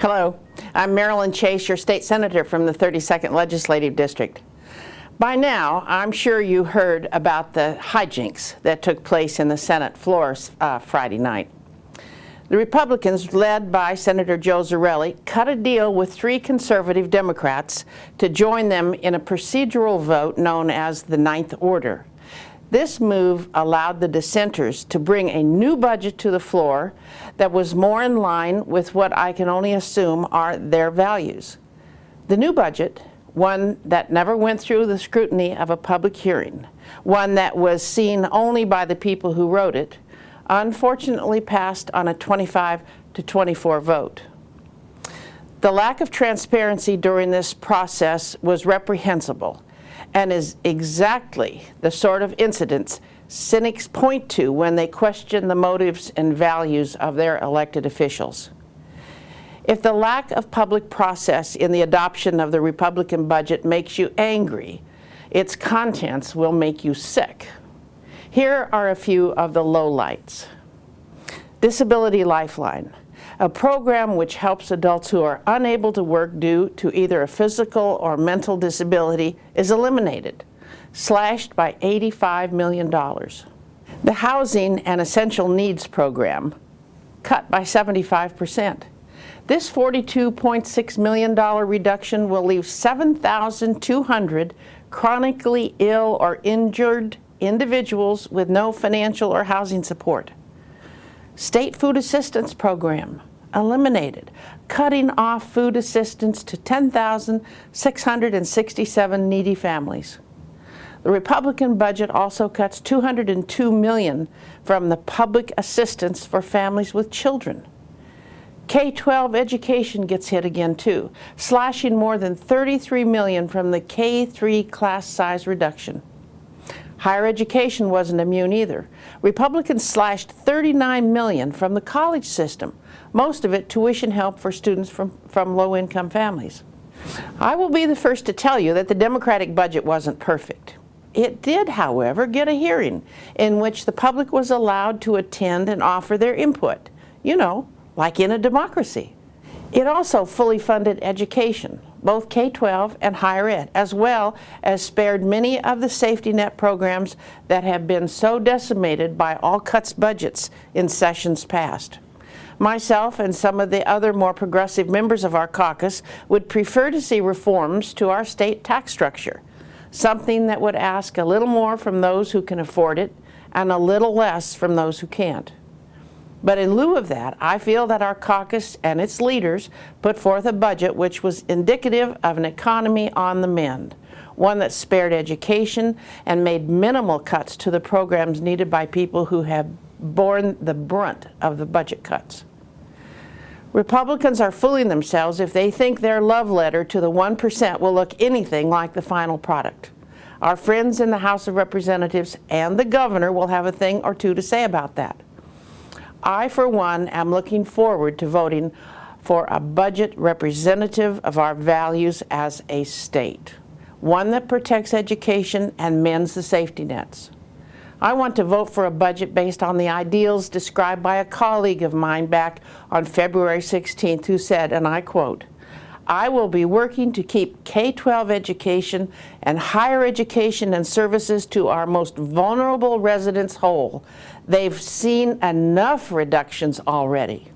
Hello, I'm Marilyn Chase, your state senator from the 32nd Legislative District. By now, I'm sure you heard about the hijinks that took place in the Senate floor Friday night. The Republicans, led by Senator Joe Zarelli, cut a deal with 3 conservative Democrats to join them in a procedural vote known as the Ninth Order. This move allowed the dissenters to bring a new budget to the floor that was more in line with what I can only assume are their values. The new budget, one that never went through the scrutiny of a public hearing, one that was seen only by the people who wrote it, unfortunately passed on a 25-24 vote. The lack of transparency during this process was reprehensible and is exactly the sort of incidents cynics point to when they question the motives and values of their elected officials. If the lack of public process in the adoption of the Republican budget makes you angry, its contents will make you sick. Here are a few of the lowlights. Disability Lifeline, a program which helps adults who are unable to work due to either a physical or mental disability, is eliminated, slashed by $85 million. The Housing and Essential Needs Program, cut by 75%. This $42.6 million reduction will leave 7,200 chronically ill or injured individuals with no financial or housing support. State Food Assistance Program, eliminated, cutting off food assistance to 10,667 needy families. The Republican budget also cuts $202 million from the public assistance for families with children. K-12 education gets hit again too, slashing more than $33 million from the K-3 class size reduction. Higher education wasn't immune either. Republicans slashed $39 million from the college system, most of it tuition help for students from low-income families. I will be the first to tell you that the Democratic budget wasn't perfect. It did, however, get a hearing in which the public was allowed to attend and offer their input, like in a democracy. It also fully funded education, both K-12 and higher ed, as well as spared many of the safety net programs that have been so decimated by all cuts budgets in sessions past. Myself and some of the other more progressive members of our caucus would prefer to see reforms to our state tax structure, something that would ask a little more from those who can afford it and a little less from those who can't. But in lieu of that, I feel that our caucus and its leaders put forth a budget which was indicative of an economy on the mend, one that spared education and made minimal cuts to the programs needed by people who have borne the brunt of the budget cuts. Republicans are fooling themselves if they think their love letter to the 1% will look anything like the final product. Our friends in the House of Representatives and the governor will have a thing or two to say about that. I, for one, am looking forward to voting for a budget representative of our values as a state, one that protects education and mends the safety nets. I want to vote for a budget based on the ideals described by a colleague of mine back on February 16th who said, and I quote, "I will be working to keep K-12 education and higher education and services to our most vulnerable residents whole. They've seen enough reductions already."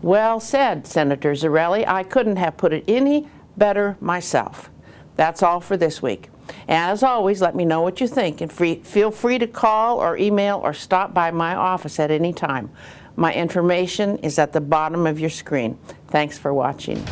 Well said, Senator Zarelli. I couldn't have put it any better myself. That's all for this week. And as always, let me know what you think, and feel free to call or email or stop by my office at any time. My information is at the bottom of your screen. Thanks for watching.